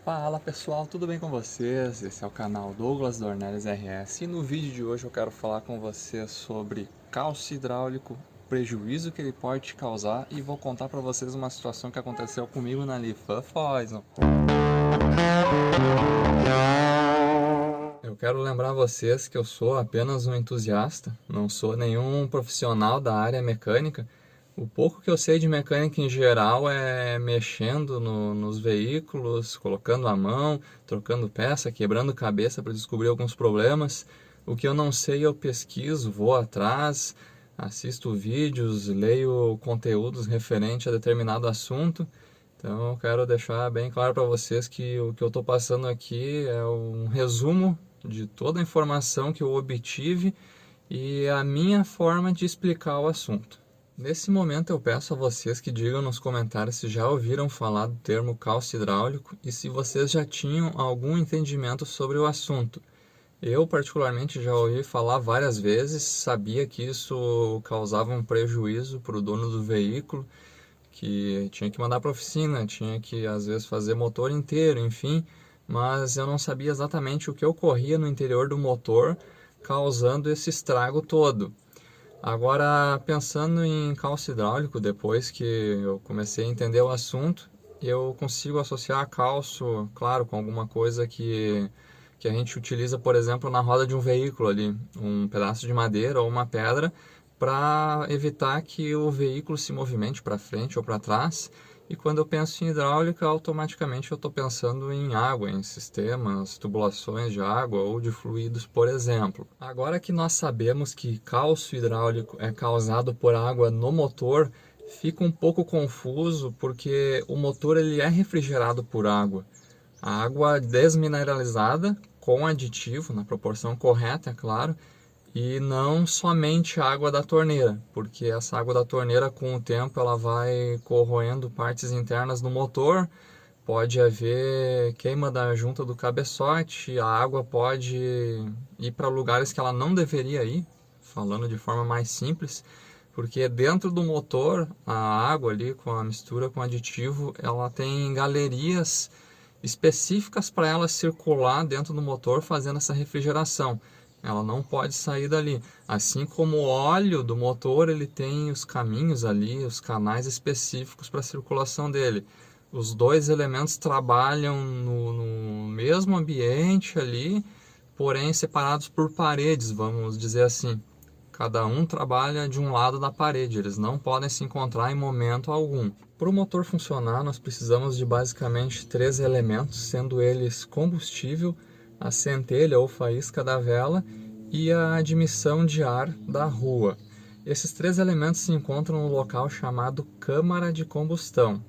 Fala pessoal, tudo bem com vocês? Esse é o canal Douglas Dornelles RS e no vídeo de hoje eu quero falar com vocês sobre cálcio hidráulico, o prejuízo que ele pode te causar e vou contar para vocês uma situação que aconteceu comigo na Lifanfoison. Eu quero lembrar vocês que eu sou apenas um entusiasta, não sou nenhum profissional da área mecânica. O pouco que eu sei de mecânica em geral é mexendo nos veículos, colocando a mão, trocando peça, quebrando cabeça para descobrir alguns problemas. O que eu não sei eu pesquiso, vou atrás, assisto vídeos, leio conteúdos referentes a determinado assunto. Então eu quero deixar bem claro para vocês que o que eu estou passando aqui é um resumo de toda a informação que eu obtive e a minha forma de explicar o assunto. Nesse momento eu peço a vocês que digam nos comentários se já ouviram falar do termo cálcio hidráulico e se vocês já tinham algum entendimento sobre o assunto. Eu particularmente já ouvi falar várias vezes, sabia que isso causava um prejuízo para o dono do veículo, que tinha que mandar para a oficina, tinha que às vezes fazer motor inteiro, enfim, mas eu não sabia exatamente o que ocorria no interior do motor causando esse estrago todo. Agora, pensando em cálcio hidráulico, depois que eu comecei a entender o assunto, eu consigo associar cálcio, claro, com alguma coisa que a gente utiliza, por exemplo, na roda de um veículo ali, um pedaço de madeira ou uma pedra, para evitar que o veículo se movimente para frente ou para trás. E quando eu penso em hidráulica, automaticamente eu estou pensando em água, em sistemas, tubulações de água ou de fluidos, por exemplo. Agora que nós sabemos que cálcio hidráulico é causado por água no motor, fica um pouco confuso porque o motor ele é refrigerado por água. A água desmineralizada com aditivo, na proporção correta, é claro, e não somente a água da torneira, porque essa água da torneira com o tempo ela vai corroendo partes internas do motor, pode haver queima da junta do cabeçote, a água pode ir para lugares que ela não deveria ir, falando de forma mais simples, porque dentro do motor a água ali com a mistura com aditivo, ela tem galerias específicas para ela circular dentro do motor fazendo essa refrigeração. Ela não pode sair dali. Assim como o óleo do motor, ele tem os caminhos ali, os canais específicos para a circulação dele. Os dois elementos trabalham no mesmo ambiente ali, porém separados por paredes, vamos dizer assim. Cada um trabalha de um lado da parede, eles não podem se encontrar em momento algum. Para o motor funcionar, nós precisamos de basicamente 3 elementos, sendo eles combustível, a centelha ou faísca da vela e a admissão de ar da rua. Esses 3 elementos se encontram no local chamado câmara de combustão.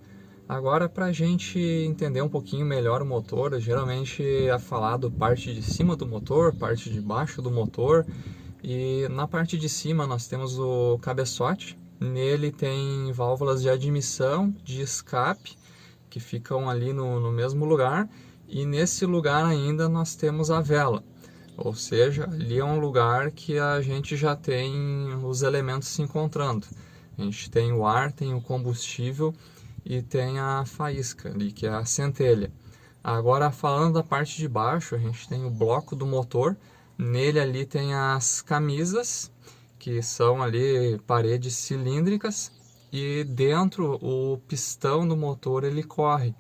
Agora, para a gente entender um pouquinho melhor o motor, geralmente é falado parte de cima do motor, parte de baixo do motor, e na parte de cima nós temos o cabeçote. Nele tem válvulas de admissão, de escape, que ficam ali no mesmo lugar, e nesse lugar ainda nós temos a vela, ou seja, ali é um lugar que a gente já tem os elementos se encontrando. A gente tem o ar, tem o combustível e tem a faísca ali, que é a centelha. Agora, falando da parte de baixo, a gente tem o bloco do motor. Nele ali tem as camisas, que são ali paredes cilíndricas, e dentro o pistão do motor ele corre.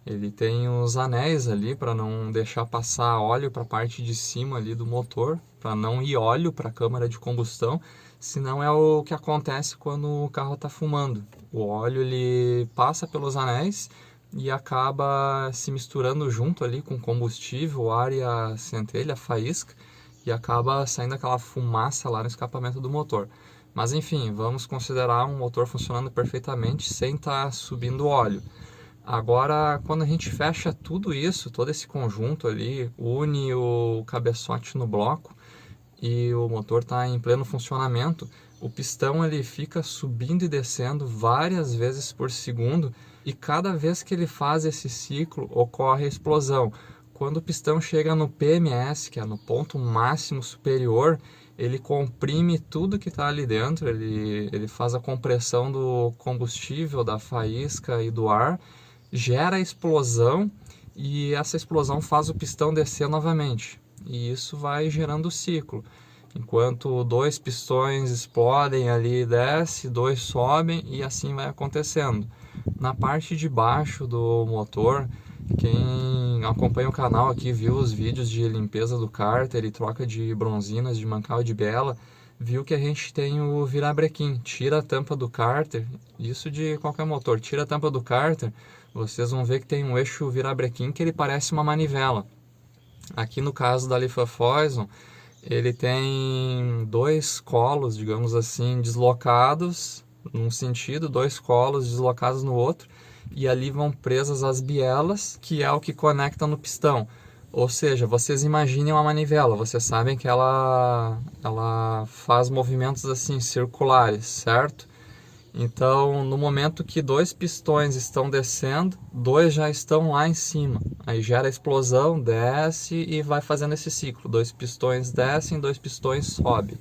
Ele tem os anéis ali para não deixar passar óleo para a parte de cima ali do motor, para não ir óleo para a câmara de combustão, senão é o que acontece quando o carro está fumando. O óleo ele passa pelos anéis e acaba se misturando junto ali com o combustível, o ar e a centelha, a faísca, e acaba saindo aquela fumaça lá no escapamento do motor. Mas enfim, vamos considerar um motor funcionando perfeitamente sem estar subindo óleo. Agora, quando a gente fecha tudo isso, todo esse conjunto ali, une o cabeçote no bloco e o motor está em pleno funcionamento, o pistão ele fica subindo e descendo várias vezes por segundo e cada vez que ele faz esse ciclo ocorre a explosão. Quando o pistão chega no PMS, que é no ponto máximo superior, ele comprime tudo que está ali dentro, ele faz a compressão do combustível, da faísca e do ar, gera a explosão e essa explosão faz o pistão descer novamente. E isso vai gerando o ciclo. Enquanto 2 pistões explodem ali, desce, 2 sobem e assim vai acontecendo. Na parte de baixo do motor, quem acompanha o canal aqui viu os vídeos de limpeza do cárter e troca de bronzinas de mancal de biela, viu que a gente tem o virabrequim. Tira a tampa do cárter, isso de qualquer motor, tira a tampa do cárter, vocês vão ver que tem um eixo virabrequim que ele parece uma manivela. Aqui no caso da Lifafoison, ele tem 2 colos, digamos assim, deslocados num sentido, 2 colos deslocados no outro, e ali vão presas as bielas, que é o que conecta no pistão. Ou seja, vocês imaginem uma manivela, vocês sabem que ela faz movimentos assim circulares, certo? Então, no momento que 2 pistões estão descendo, 2 já estão lá em cima. Aí gera a explosão, desce e vai fazendo esse ciclo. 2 pistões descem, 2 pistões sobem.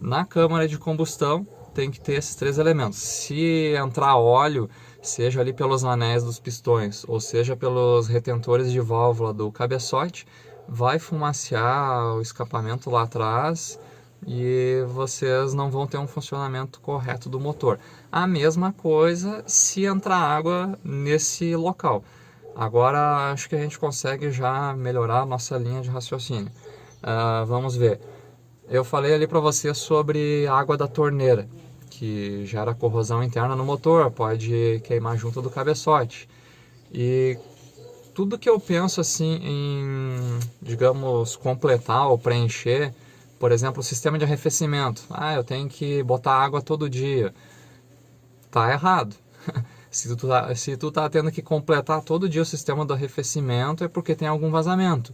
Na câmara de combustão, tem que ter esses 3 elementos. Se entrar óleo, seja ali pelos anéis dos pistões, ou seja pelos retentores de válvula do cabeçote, vai fumacear o escapamento lá atrás e vocês não vão ter um funcionamento correto do motor. A mesma coisa se entrar água nesse local. Agora acho que a gente consegue já melhorar a nossa linha de raciocínio. Vamos ver. Eu falei ali para você sobre a água da torneira, que gera corrosão interna no motor, pode queimar junto do cabeçote. E tudo que eu penso assim em, digamos, completar ou preencher, por exemplo, o sistema de arrefecimento. Eu tenho que botar água todo dia. Tá errado. Se tu tá tendo que completar todo dia o sistema do arrefecimento, é porque tem algum vazamento.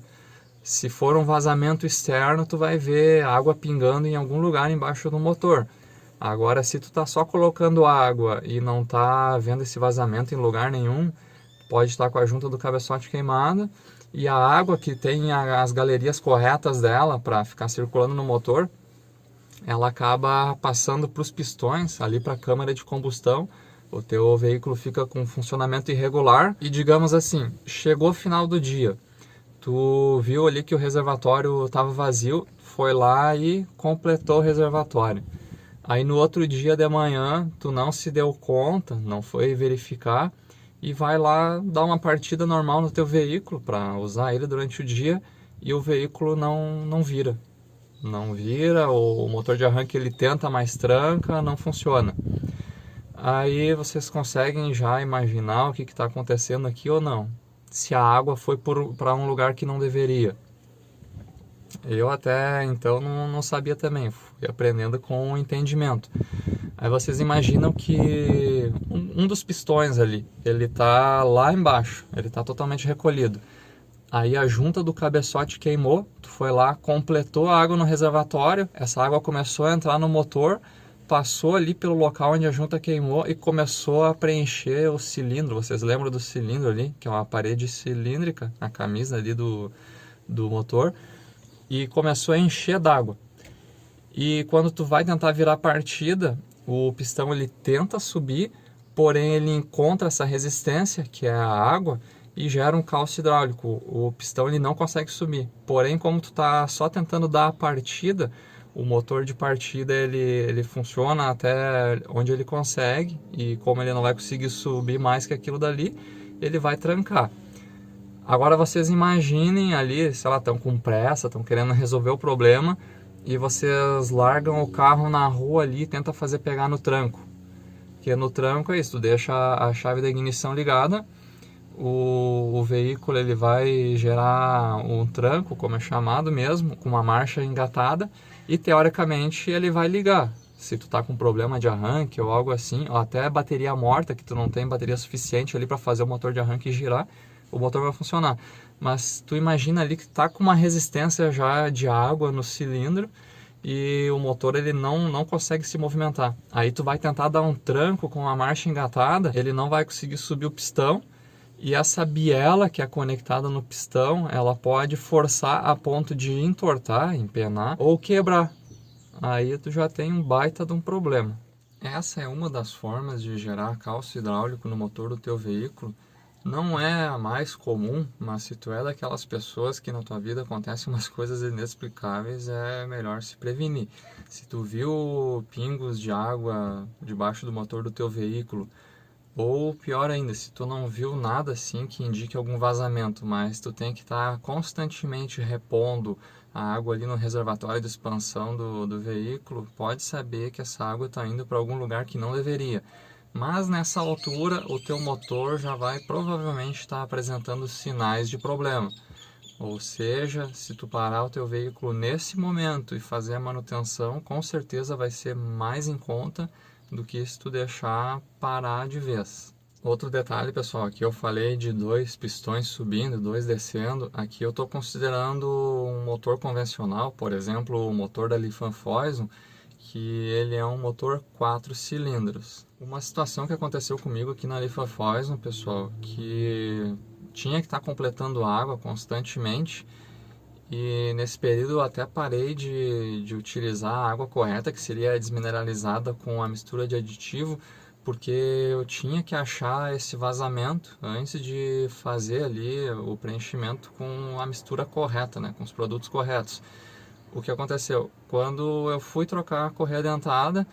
Se for um vazamento externo, tu vai ver água pingando em algum lugar embaixo do motor. Agora, se tu tá só colocando água e não tá vendo esse vazamento em lugar nenhum, pode estar com a junta do cabeçote queimada, e a água que tem as galerias corretas dela para ficar circulando no motor, ela acaba passando para os pistões, ali para a câmara de combustão. O teu veículo fica com funcionamento irregular e, digamos assim, chegou o final do dia, tu viu ali que o reservatório estava vazio, foi lá e completou o reservatório. Aí no outro dia de manhã, tu não se deu conta, não foi verificar, e vai lá dar uma partida normal no teu veículo para usar ele durante o dia, e o veículo não vira. Não vira, o motor de arranque ele tenta, mas tranca, não funciona. Aí vocês conseguem já imaginar o que está acontecendo aqui ou não? Se a água foi para um lugar que não deveria. Eu até então não sabia também, fui aprendendo com o entendimento. Aí vocês imaginam que um dos pistões ali, ele está lá embaixo, ele está totalmente recolhido. Aí a junta do cabeçote queimou, tu foi lá, completou a água no reservatório, essa água começou a entrar no motor, passou ali pelo local onde a junta queimou e começou a preencher o cilindro. Vocês lembram do cilindro ali, que é uma parede cilíndrica, a camisa ali do motor, e começou a encher d'água. E quando tu vai tentar virar a partida, o pistão ele tenta subir, porém ele encontra essa resistência, que é a água, e gera um calço hidráulico. O pistão ele não consegue subir. Porém, como tu tá só tentando dar a partida, o motor de partida ele funciona até onde ele consegue, e como ele não vai conseguir subir mais que aquilo dali, ele vai trancar. Agora vocês imaginem ali, sei lá, estão com pressa, estão querendo resolver o problema, e vocês largam o carro na rua ali e tentam fazer pegar no tranco. Porque no tranco é isso, tu deixa a chave da ignição ligada, o veículo ele vai gerar um tranco, como é chamado mesmo, com uma marcha engatada, e teoricamente ele vai ligar. Se tu tá com problema de arranque ou algo assim, ou até bateria morta, que tu não tem bateria suficiente ali para fazer o motor de arranque girar, o motor vai funcionar. Mas tu imagina ali que tá com uma resistência já de água no cilindro e o motor ele não consegue se movimentar. Aí tu vai tentar dar um tranco com a marcha engatada, ele não vai conseguir subir o pistão, e essa biela que é conectada no pistão, ela pode forçar a ponto de entortar, empenar ou quebrar. Aí tu já tem um baita de um problema. Essa é uma das formas de gerar calço hidráulico no motor do teu veículo, Não é a mais comum, mas se tu é daquelas pessoas que na tua vida acontecem umas coisas inexplicáveis, é melhor se prevenir. Se tu viu pingos de água debaixo do motor do teu veículo, ou pior ainda, se tu não viu nada assim que indique algum vazamento, mas tu tem que estar constantemente repondo a água ali no reservatório de expansão do veículo, pode saber que essa água está indo para algum lugar que não deveria. Mas nessa altura o teu motor já vai provavelmente estar apresentando sinais de problema. Ou seja, se tu parar o teu veículo nesse momento e fazer a manutenção, com certeza vai ser mais em conta do que se tu deixar parar de vez. Outro detalhe, pessoal, aqui eu falei de 2 pistões subindo, 2 descendo. Aqui eu estou considerando um motor convencional, por exemplo, o motor da Lifanfoison, que ele é um motor 4 cilindros. Uma situação que aconteceu comigo aqui na Lifanfoison, pessoal, que tinha que estar completando água constantemente, e nesse período eu até parei de utilizar a água correta, que seria desmineralizada com a mistura de aditivo, porque eu tinha que achar esse vazamento antes de fazer ali o preenchimento com a mistura correta, né, com os produtos corretos. O que aconteceu? Quando eu fui trocar a correia dentada,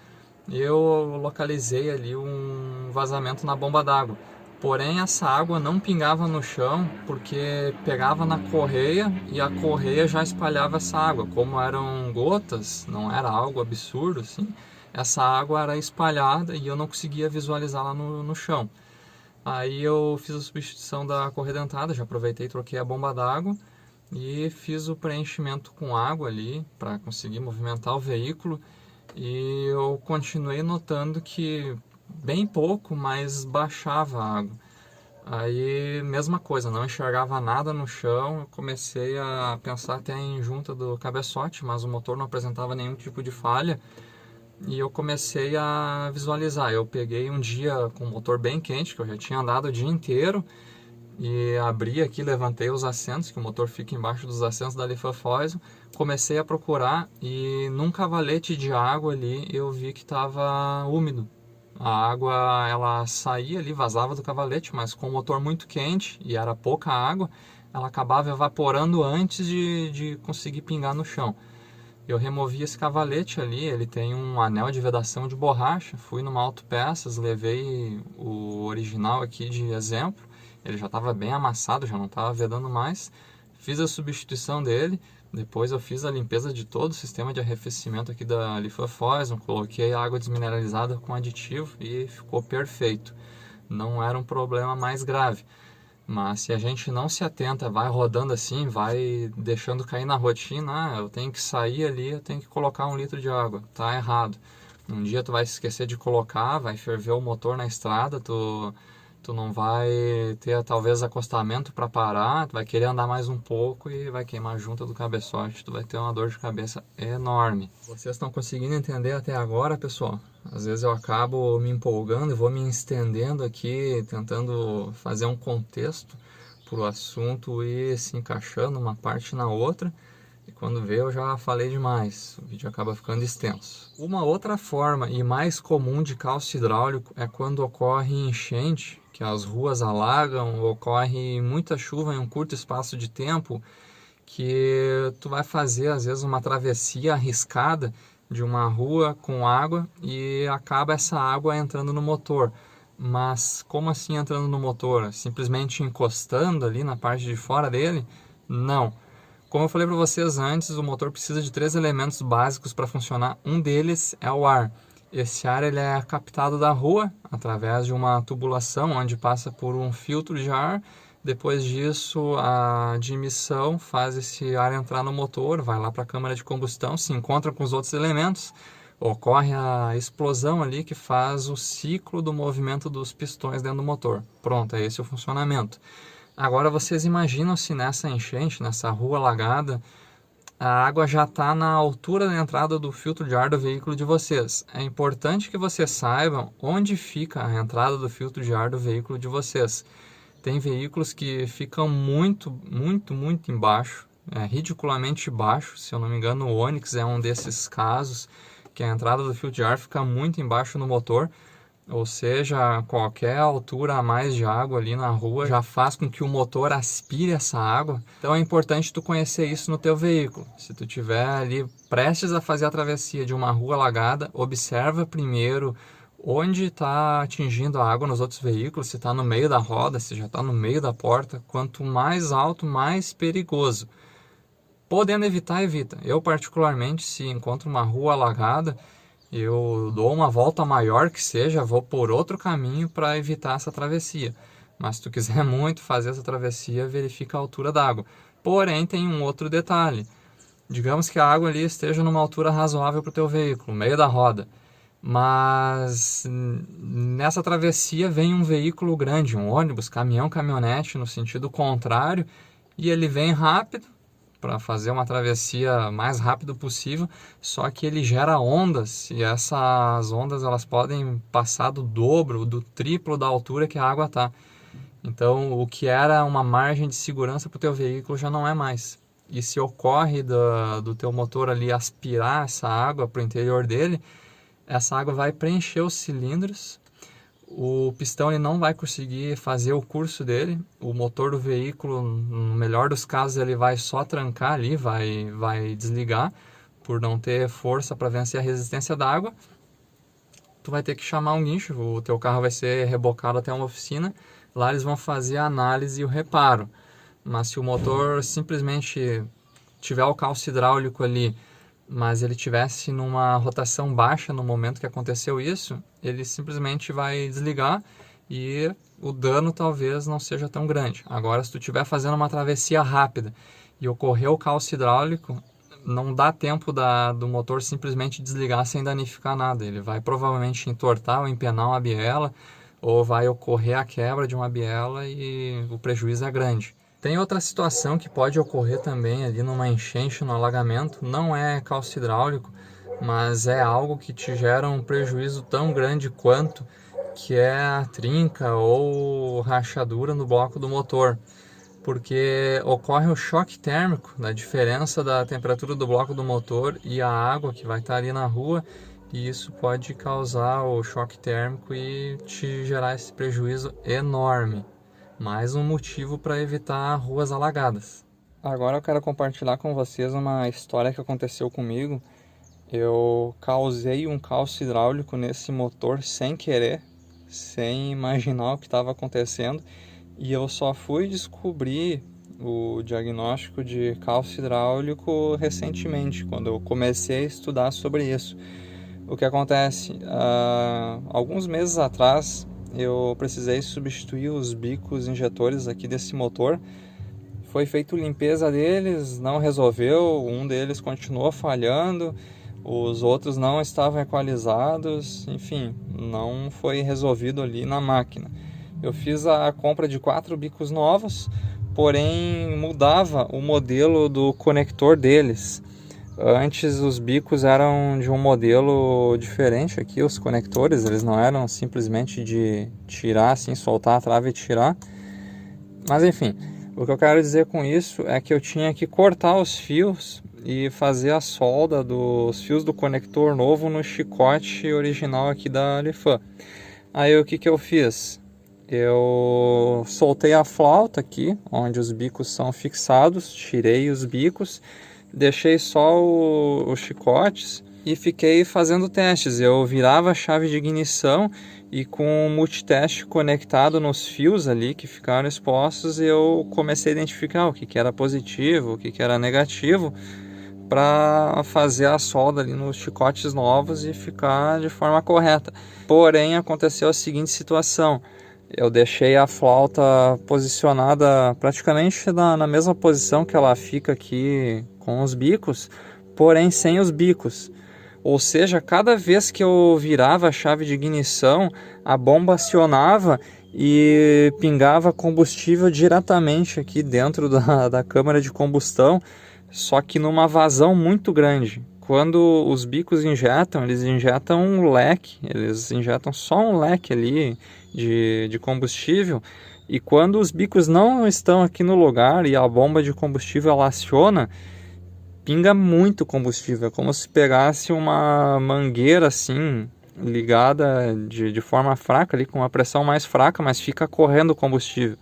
eu localizei ali um vazamento na bomba d'água. Porém, essa água não pingava no chão porque pegava na correia e a correia já espalhava essa água. Como eram gotas, não era algo absurdo assim, essa água era espalhada e eu não conseguia visualizar lá no chão. Aí eu fiz a substituição da correia dentada, já aproveitei e troquei a bomba d'água e fiz o preenchimento com água ali para conseguir movimentar o veículo. E eu continuei notando que bem pouco, mas baixava a água. Aí, mesma coisa, não enxergava nada no chão, eu comecei a pensar até em junta do cabeçote, mas o motor não apresentava nenhum tipo de falha. E eu comecei a visualizar. Eu peguei um dia com o motor bem quente, que eu já tinha andado o dia inteiro, e abri aqui, levantei os assentos, que o motor fica embaixo dos assentos da Lifanfoison, comecei a procurar e num cavalete de água ali eu vi que estava úmido. A água, ela saía ali, vazava do cavalete, mas com o motor muito quente e era pouca água, ela acabava evaporando antes de conseguir pingar no chão. Eu removi esse cavalete ali, ele tem um anel de vedação de borracha, fui numa autopeças, levei o original aqui de exemplo, ele já estava bem amassado, já não estava vedando mais, fiz a substituição dele, depois eu fiz a limpeza de todo o sistema de arrefecimento aqui da Lifanfoison, coloquei água desmineralizada com aditivo e ficou perfeito, não era um problema mais grave. Mas se a gente não se atenta, vai rodando assim, vai deixando cair na rotina, eu tenho que sair ali, eu tenho que colocar 1 litro de água, tá errado. Um dia tu vai se esquecer de colocar, vai ferver o motor na estrada, tu não vai ter talvez acostamento para parar, tu vai querer andar mais um pouco e vai queimar a junta do cabeçote, tu vai ter uma dor de cabeça enorme. Vocês estão conseguindo entender até agora, pessoal? Às vezes eu acabo me empolgando e vou me estendendo aqui, tentando fazer um contexto para o assunto e se encaixando uma parte na outra. E quando vê, eu já falei demais, o vídeo acaba ficando extenso. Uma outra forma e mais comum de cálcio hidráulico é quando ocorre enchente, que as ruas alagam, ocorre muita chuva em um curto espaço de tempo, que tu vai fazer às vezes uma travessia arriscada de uma rua com água e acaba essa água entrando no motor. Mas como assim entrando no motor? Simplesmente encostando ali na parte de fora dele? Não. Como eu falei para vocês antes, o motor precisa de 3 elementos básicos para funcionar. Um deles é o ar. Esse ar ele é captado da rua através de uma tubulação onde passa por um filtro de ar. Depois disso, a admissão faz esse ar entrar no motor, vai lá para a câmara de combustão, se encontra com os outros elementos, ocorre a explosão ali que faz o ciclo do movimento dos pistões dentro do motor. Pronto, é esse o funcionamento. Agora vocês imaginam se nessa enchente, nessa rua alagada, a água já está na altura da entrada do filtro de ar do veículo de vocês. É importante que vocês saibam onde fica a entrada do filtro de ar do veículo de vocês. Tem veículos que ficam muito embaixo, ridiculamente baixo. Se eu não me engano, o Onix é um desses casos, que a entrada do filtro de ar fica muito embaixo no motor. ou seja, qualquer altura a mais de água ali na rua já faz com que o motor aspire essa água. Então é importante tu conhecer isso no teu veículo. Se tu estiver ali prestes a fazer a travessia de uma rua alagada, observa primeiro onde está atingindo a água nos outros veículos, se está no meio da roda, se já está no meio da porta. Quanto mais alto, mais perigoso. Podendo evitar, evita. Eu particularmente, se encontro uma rua alagada, eu dou uma volta maior que seja, vou por outro caminho para evitar essa travessia. Mas se tu quiser muito fazer essa travessia, verifica a altura da água. Porém, tem um outro detalhe. Digamos que a água ali esteja numa altura razoável para o teu veículo, meio da roda. Mas nessa travessia vem um veículo grande, um ônibus, caminhão, caminhonete, no sentido contrário, e ele vem rápido, para fazer uma travessia mais rápido possível, só que ele gera ondas, e essas ondas elas podem passar do dobro, do triplo da altura que a água está. Então, o que era uma margem de segurança para o teu veículo já não é mais. E se ocorre do teu motor ali aspirar essa água para o interior dele, essa água vai preencher os cilindros, o pistão ele não vai conseguir fazer o curso dele, o motor do veículo, no melhor dos casos, ele vai só trancar ali, vai desligar, por não ter força para vencer a resistência da água. Tu vai ter que chamar um guincho, o teu carro vai ser rebocado até uma oficina, lá eles vão fazer a análise e o reparo. Mas se o motor simplesmente tiver o calço hidráulico ali, mas ele tivesse numa rotação baixa no momento que aconteceu isso, ele simplesmente vai desligar e o dano talvez não seja tão grande. Agora, se tu estiver fazendo uma travessia rápida e ocorrer o calço hidráulico, não dá tempo do motor simplesmente desligar sem danificar nada. Ele vai provavelmente entortar ou empenar uma biela, ou vai ocorrer a quebra de uma biela e o prejuízo é grande. Tem outra situação que pode ocorrer também ali numa enchente, no alagamento, não é calço hidráulico, mas é algo que te gera um prejuízo tão grande quanto, que é a trinca ou rachadura no bloco do motor, porque ocorre o choque térmico da diferença da temperatura do bloco do motor e a água que vai estar ali na rua, e isso pode causar o choque térmico e te gerar esse prejuízo enorme. Mais um motivo para evitar ruas alagadas. Agora eu quero compartilhar com vocês uma história que aconteceu comigo. Eu causei um calço hidráulico nesse motor sem querer, sem imaginar o que estava acontecendo, e eu só fui descobrir o diagnóstico de calço hidráulico recentemente, quando eu comecei a estudar sobre isso. O que acontece? Alguns meses atrás, eu precisei substituir os bicos injetores aqui desse motor. Foi feita limpeza deles, não resolveu, um deles continuou falhando, os outros não estavam equalizados, enfim, não foi resolvido ali na máquina. Eu fiz a compra de 4 bicos novos, porém mudava o modelo do conector deles. Antes os bicos eram de um modelo diferente aqui, os conectores, eles não eram simplesmente de tirar assim, soltar a trave e tirar. Mas enfim, o que eu quero dizer com isso é que eu tinha que cortar os fios e fazer a solda dos fios do conector novo no chicote original aqui da Lifan. Aí o que eu fiz? Eu soltei a flauta aqui, onde os bicos são fixados, tirei os bicos, deixei só os chicotes e fiquei fazendo testes. Eu virava a chave de ignição e com o multiteste conectado nos fios ali que ficaram expostos, eu comecei a identificar o que era positivo, o que era negativo, para fazer a solda ali nos chicotes novos e ficar de forma correta. Porém, aconteceu a seguinte situação: eu deixei a flauta posicionada praticamente na mesma posição que ela fica aqui com os bicos, porém sem os bicos. Ou seja, cada vez que eu virava a chave de ignição, a bomba acionava e pingava combustível diretamente aqui dentro da câmara de combustão, só que numa vazão muito grande. Quando os bicos injetam, eles injetam um leque, eles injetam só um leque ali de combustível, e quando os bicos não estão aqui no lugar e a bomba de combustível ela aciona, pinga muito combustível. É como se pegasse uma mangueira assim, ligada de forma fraca, ali, com uma pressão mais fraca, mas fica correndo combustível.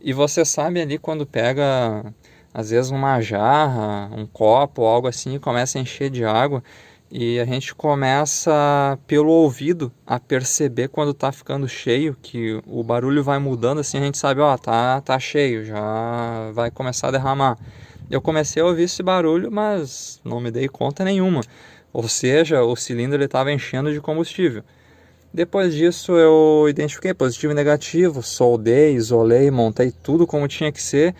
E você sabe ali quando pega, às vezes, uma jarra, um copo, algo assim, e começa a encher de água, e a gente começa, pelo ouvido, a perceber quando tá ficando cheio, que o barulho vai mudando, assim, a gente sabe, ó, tá cheio, já vai começar a derramar. Eu comecei a ouvir esse barulho, mas não me dei conta nenhuma. Ou seja, o cilindro estava enchendo de combustível. Depois disso eu identifiquei positivo e negativo, soldei, isolei, montei tudo como tinha que ser.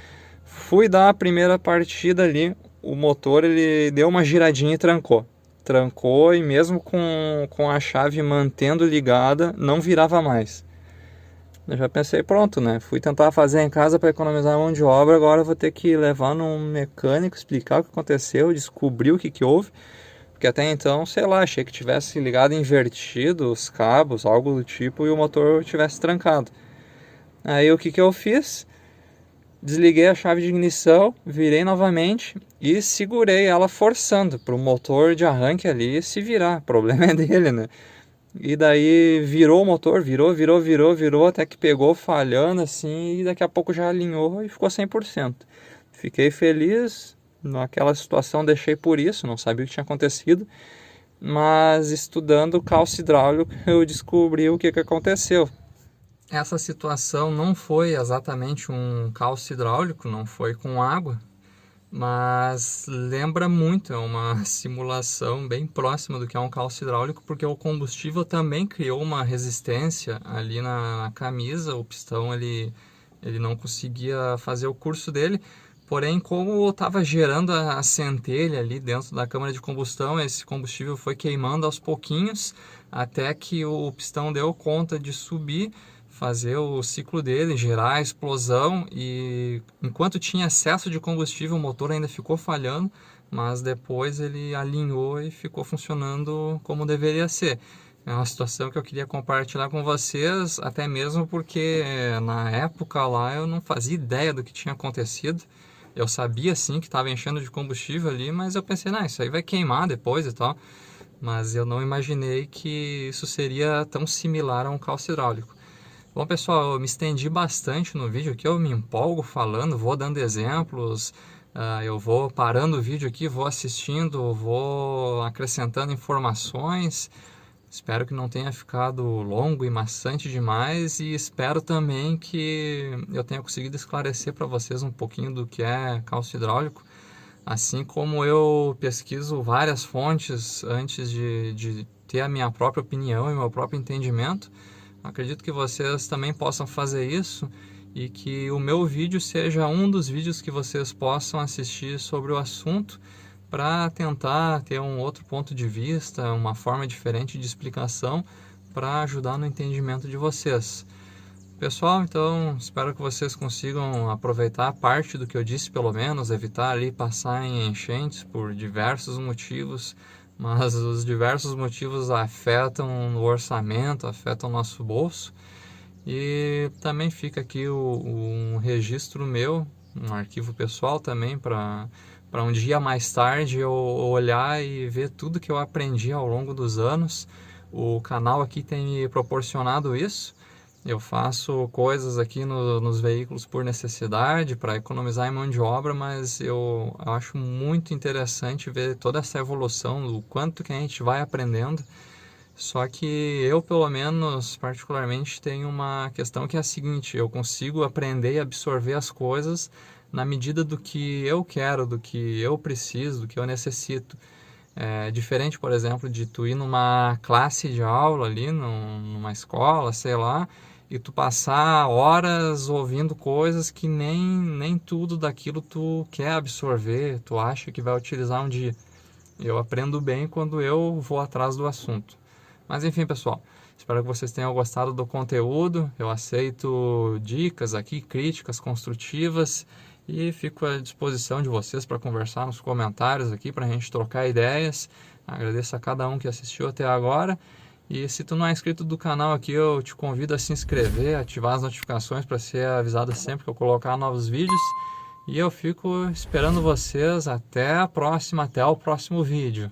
Fui dar a primeira partida ali, o motor ele deu uma giradinha e trancou. Trancou e mesmo com a chave mantendo ligada, não virava mais. Eu já pensei, pronto, né? Fui tentar fazer em casa para economizar mão de obra, agora eu vou ter que levar num mecânico, explicar o que aconteceu, descobrir o que houve. Porque até então, sei lá, achei que tivesse ligado invertido os cabos, algo do tipo, e o motor tivesse trancado. Aí o que eu fiz? Desliguei a chave de ignição, virei novamente e segurei ela forçando para o motor de arranque ali se virar. O problema é dele, né? E daí virou o motor, virou, até que pegou falhando assim e daqui a pouco já alinhou e ficou 100%. Fiquei feliz, naquela situação deixei por isso, não sabia o que tinha acontecido, mas estudando o cálcio hidráulico eu descobri o que aconteceu. Essa situação não foi exatamente um cálcio hidráulico, não foi com água, mas lembra muito, é uma simulação bem próxima do que é um cálcio hidráulico, porque o combustível também criou uma resistência ali na camisa, o pistão ele não conseguia fazer o curso dele, porém como estava gerando a centelha ali dentro da câmara de combustão, esse combustível foi queimando aos pouquinhos, até que o pistão deu conta de subir, fazer o ciclo dele, gerar a explosão, e enquanto tinha excesso de combustível o motor ainda ficou falhando, mas depois ele alinhou e ficou funcionando como deveria ser. É uma situação que eu queria compartilhar com vocês, até mesmo porque na época lá eu não fazia ideia do que tinha acontecido. Eu sabia sim que estava enchendo de combustível ali, mas eu pensei, isso aí vai queimar depois e tal. Mas eu não imaginei que isso seria tão similar a um cálcio hidráulico. Bom, pessoal, eu me estendi bastante no vídeo aqui, eu me empolgo falando, vou dando exemplos, eu vou parando o vídeo aqui, vou assistindo, vou acrescentando informações. Espero que não tenha ficado longo e maçante demais e espero também que eu tenha conseguido esclarecer para vocês um pouquinho do que é cálcio hidráulico. Assim como eu pesquiso várias fontes antes de ter a minha própria opinião e meu próprio entendimento, acredito que vocês também possam fazer isso e que o meu vídeo seja um dos vídeos que vocês possam assistir sobre o assunto para tentar ter um outro ponto de vista, uma forma diferente de explicação para ajudar no entendimento de vocês. Pessoal, então espero que vocês consigam aproveitar parte do que eu disse, pelo menos, evitar ali passar em enchentes por diversos motivos, mas os diversos motivos afetam o orçamento, afetam o nosso bolso. E também fica aqui um registro meu, um arquivo pessoal também, para um dia mais tarde eu olhar e ver tudo que eu aprendi ao longo dos anos. O canal aqui tem me proporcionado isso. Eu faço coisas aqui nos veículos por necessidade, para economizar em mão de obra, mas eu acho muito interessante ver toda essa evolução, o quanto que a gente vai aprendendo. Só que eu, pelo menos, particularmente, tenho uma questão que é a seguinte: eu consigo aprender e absorver as coisas na medida do que eu quero, do que eu preciso, do que eu necessito. É diferente, por exemplo, de tu ir numa classe de aula ali, numa escola, sei lá, e tu passar horas ouvindo coisas que nem tudo daquilo tu quer absorver, tu acha que vai utilizar um dia. Eu aprendo bem quando eu vou atrás do assunto. Mas enfim, pessoal, espero que vocês tenham gostado do conteúdo. Eu aceito dicas aqui, críticas construtivas, e fico à disposição de vocês para conversar nos comentários aqui, para a gente trocar ideias. Agradeço a cada um que assistiu até agora. E se tu não é inscrito do canal aqui, eu te convido a se inscrever, ativar as notificações para ser avisado sempre que eu colocar novos vídeos. E eu fico esperando vocês até a próxima, até o próximo vídeo.